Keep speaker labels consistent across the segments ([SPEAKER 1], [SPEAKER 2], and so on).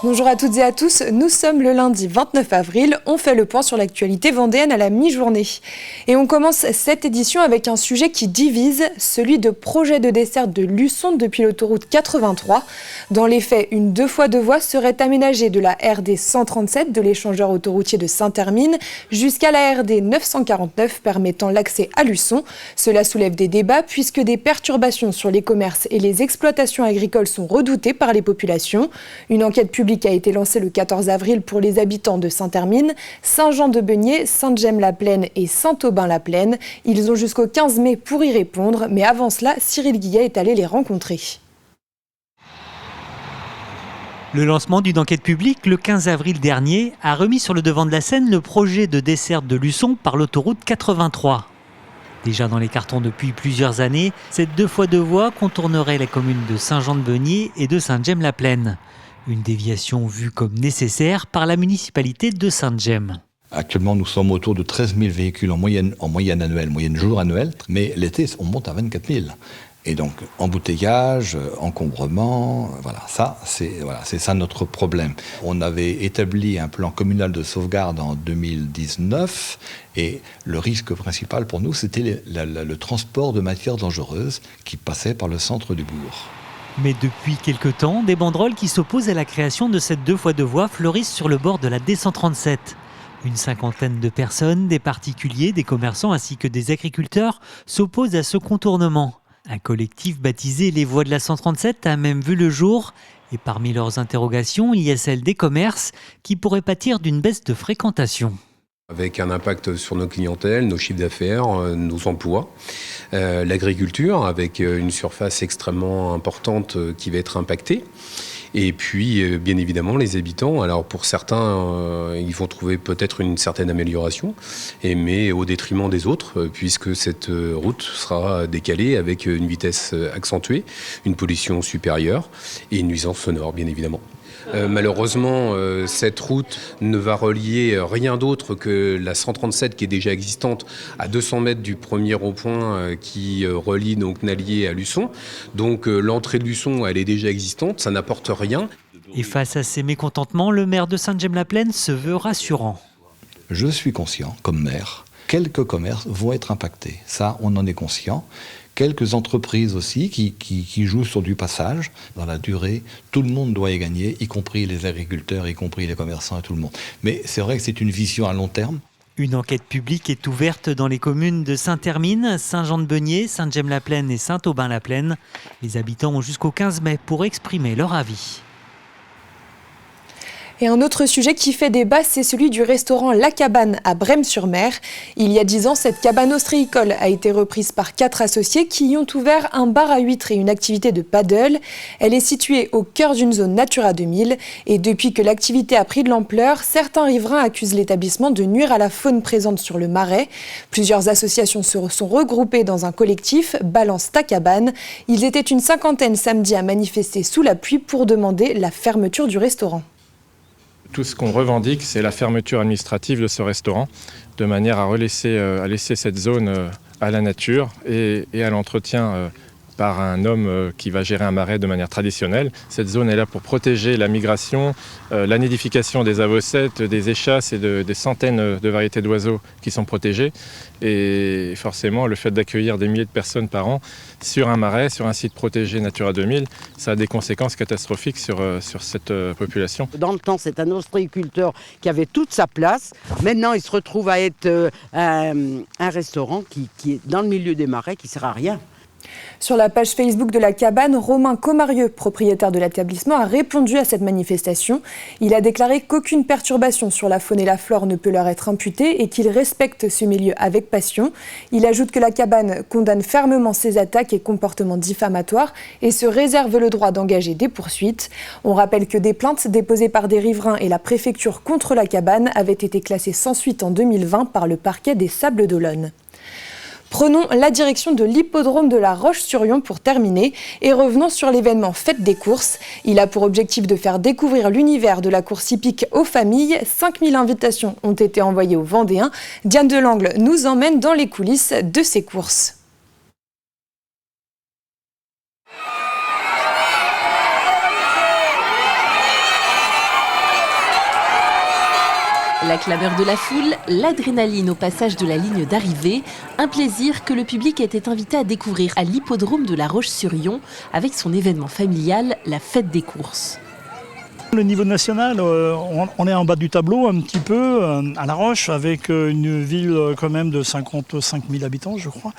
[SPEAKER 1] Bonjour à toutes et à tous, nous sommes le lundi 29 avril, on fait le point sur l'actualité vendéenne à la mi-journée. Et on commence cette édition avec un sujet qui divise, celui de projet de desserte de Luçon depuis l'autoroute 83. Dans les faits, une 2x2 voies serait aménagée de la RD 137 de l'échangeur autoroutier de Saint-Hermine jusqu'à la RD 949 permettant l'accès à Luçon. Cela soulève des débats puisque des perturbations sur les commerces et les exploitations agricoles sont redoutées par les populations. Une enquête publique a été lancée le 14 avril pour les habitants de Saint-Hermine, Saint-Jean-de-Beugnier, Sainte-Gemme-la-Plaine et Saint-Aubin-la-Plaine. Ils ont jusqu'au 15 mai pour y répondre, mais avant cela, Cyril Guillet est allé les rencontrer.
[SPEAKER 2] Le lancement d'une enquête publique le 15 avril dernier a remis sur le devant de la scène le projet de desserte de Luçon par l'autoroute 83. Déjà dans les cartons depuis plusieurs années, cette 2x2 voies contournerait les communes de Saint-Jean-de-Beugnier et de Sainte-Gemme-la-Plaine. Une déviation vue comme nécessaire par la municipalité de Sainte-Gemme.
[SPEAKER 3] Actuellement, nous sommes autour de 13 000 véhicules en moyenne annuelle, moyenne jour annuel, mais l'été, on monte à 24 000. Et donc, embouteillage, encombrement, c'est ça notre problème. On avait établi un plan communal de sauvegarde en 2019 et le risque principal pour nous, c'était le transport de matières dangereuses qui passait par le centre du bourg.
[SPEAKER 2] Mais depuis quelque temps, des banderoles qui s'opposent à la création de cette 2x2 voies fleurissent sur le bord de la D137. Une cinquantaine de personnes, des particuliers, des commerçants ainsi que des agriculteurs s'opposent à ce contournement. Un collectif baptisé Les Voix de la 137 a même vu le jour. Et parmi leurs interrogations, il y a celle des commerces qui pourraient pâtir d'une baisse de fréquentation.
[SPEAKER 4] Avec un impact sur nos clientèles, nos chiffres d'affaires, nos emplois. L'agriculture, avec une surface extrêmement importante qui va être impactée. Et puis, bien évidemment, les habitants. Alors, pour certains, ils vont trouver peut-être une certaine amélioration, mais au détriment des autres, puisque cette route sera décalée avec une vitesse accentuée, une pollution supérieure et une nuisance sonore, bien évidemment. Malheureusement, cette route ne va relier rien d'autre que la 137 qui est déjà existante à 200 mètres du premier rond-point qui relie donc Nallier à Luçon. Donc l'entrée de Luçon, elle est déjà existante, ça n'apporte rien.
[SPEAKER 2] Et face à ces mécontentements, le maire de Sainte-Gemme-la-Plaine se veut rassurant.
[SPEAKER 3] Je suis conscient, comme maire, quelques commerces vont être impactés. Ça, on en est conscient. Quelques entreprises aussi qui jouent sur du passage dans la durée. Tout le monde doit y gagner, y compris les agriculteurs, y compris les commerçants et tout le monde. Mais c'est vrai que c'est une vision à long terme.
[SPEAKER 2] Une enquête publique est ouverte dans les communes de Sainte-Hermine, Saint-Jean-de-Beugnier, Sainte-Gemme-la-Plaine et Saint-Aubin-la-Plaine. Les habitants ont jusqu'au 15 mai pour exprimer leur avis.
[SPEAKER 1] Et un autre sujet qui fait débat, c'est celui du restaurant La Cabane à Brême-sur-Mer. Il y a 10 ans, cette cabane ostréicole a été reprise par 4 associés qui y ont ouvert un bar à huîtres et une activité de paddle. Elle est située au cœur d'une zone Natura 2000 et depuis que l'activité a pris de l'ampleur, certains riverains accusent l'établissement de nuire à la faune présente sur le marais. Plusieurs associations se sont regroupées dans un collectif, Balance ta cabane. Ils étaient une cinquantaine samedi à manifester sous la pluie pour demander la fermeture du restaurant.
[SPEAKER 5] Tout ce qu'on revendique, c'est la fermeture administrative de ce restaurant, de manière à laisser cette zone à la nature et à l'entretien par un homme qui va gérer un marais de manière traditionnelle. Cette zone est là pour protéger la migration, la nidification des avocettes, des échasses et des centaines de variétés d'oiseaux qui sont protégés. Et forcément, le fait d'accueillir des milliers de personnes par an sur un marais, sur un site protégé Natura 2000, ça a des conséquences catastrophiques sur cette population.
[SPEAKER 6] Dans le temps, c'est un ostréiculteur qui avait toute sa place. Maintenant, il se retrouve à être un restaurant qui est dans le milieu des marais, qui ne sert à rien.
[SPEAKER 1] Sur la page Facebook de la cabane, Romain Comarieux, propriétaire de l'établissement, a répondu à cette manifestation. Il a déclaré qu'aucune perturbation sur la faune et la flore ne peut leur être imputée et qu'il respecte ce milieu avec passion. Il ajoute que la cabane condamne fermement ces attaques et comportements diffamatoires et se réserve le droit d'engager des poursuites. On rappelle que des plaintes déposées par des riverains et la préfecture contre la cabane avaient été classées sans suite en 2020 par le parquet des Sables d'Olonne. Prenons la direction de l'hippodrome de la Roche-sur-Yon pour terminer et revenons sur l'événement Fête des courses. Il a pour objectif de faire découvrir l'univers de la course hippique aux familles. 5000 invitations ont été envoyées aux Vendéens. Diane Delangle nous emmène dans les coulisses de ces courses.
[SPEAKER 7] La clameur de la foule, l'adrénaline au passage de la ligne d'arrivée, un plaisir que le public était invité à découvrir à l'hippodrome de La Roche-sur-Yon avec son événement familial, la fête des courses.
[SPEAKER 8] Le niveau national, on est en bas du tableau un petit peu, à La Roche, avec une ville quand même de 55 000 habitants, je crois.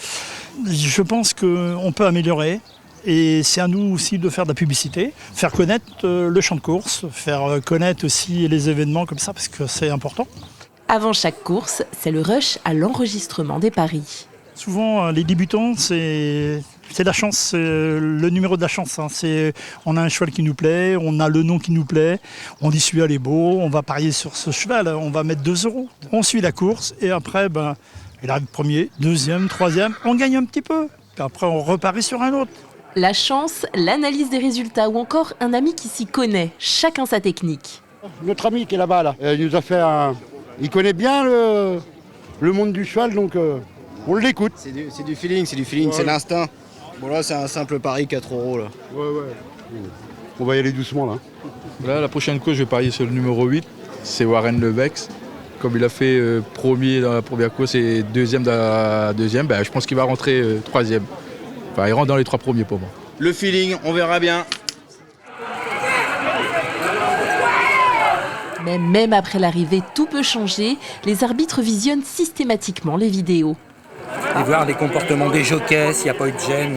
[SPEAKER 8] Je pense qu'on peut améliorer. Et c'est à nous aussi de faire de la publicité, faire connaître le champ de course, faire connaître aussi les événements comme ça, parce que c'est important.
[SPEAKER 7] Avant chaque course, c'est le rush à l'enregistrement des paris.
[SPEAKER 8] Souvent, les débutants, c'est la chance, c'est le numéro de la chance. Hein. On a un cheval qui nous plaît, on a le nom qui nous plaît, on dit celui-là est beau, on va parier sur ce cheval, on va mettre 2 €. On suit la course et après, il arrive premier, deuxième, troisième, on gagne un petit peu. Puis après, on reparie sur un autre.
[SPEAKER 7] La chance, l'analyse des résultats ou encore un ami qui s'y connaît, chacun sa technique.
[SPEAKER 9] Notre ami qui est là-bas, il nous a fait il connaît bien le monde du cheval, donc on l'écoute.
[SPEAKER 10] C'est du feeling, c'est l'instinct. Bon là, c'est un simple pari, 4 €. Là.
[SPEAKER 9] Ouais. On va y aller doucement là.
[SPEAKER 11] Là, la prochaine course, je vais parier sur le numéro 8, c'est Warren Levex. Comme il a fait premier dans la première course et deuxième dans la deuxième, je pense qu'il va rentrer troisième. Enfin, il rentre dans les 3 premiers pour moi.
[SPEAKER 10] Le feeling, on verra bien.
[SPEAKER 7] Mais même après l'arrivée, tout peut changer. Les arbitres visionnent systématiquement les vidéos.
[SPEAKER 12] Et voir les comportements des jockeys, s'il n'y a pas eu de gêne,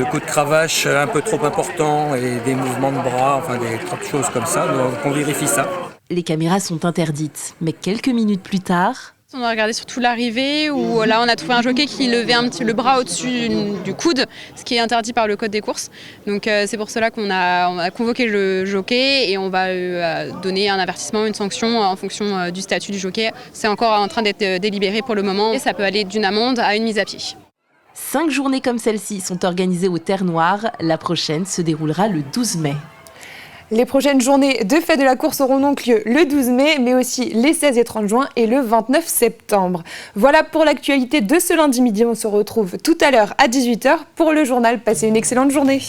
[SPEAKER 12] de coups de cravache un peu trop importants et des mouvements de bras, enfin des choses comme ça. Donc on vérifie ça.
[SPEAKER 7] Les caméras sont interdites, mais quelques minutes plus tard...
[SPEAKER 13] On a regardé surtout l'arrivée où là on a trouvé un jockey qui levait le bras au-dessus du coude, ce qui est interdit par le code des courses. Donc c'est pour cela qu'on a convoqué le jockey et on va donner un avertissement, une sanction en fonction du statut du jockey. C'est encore en train d'être délibéré pour le moment et ça peut aller d'une amende à une mise à pied.
[SPEAKER 7] 5 journées comme celle-ci sont organisées aux Terres Noires. La prochaine se déroulera le 12 mai.
[SPEAKER 1] Les prochaines journées de fête de la course auront donc lieu le 12 mai, mais aussi les 16 et 30 juin et le 29 septembre. Voilà pour l'actualité de ce lundi midi. On se retrouve tout à l'heure à 18 h pour le journal. Passez une excellente journée.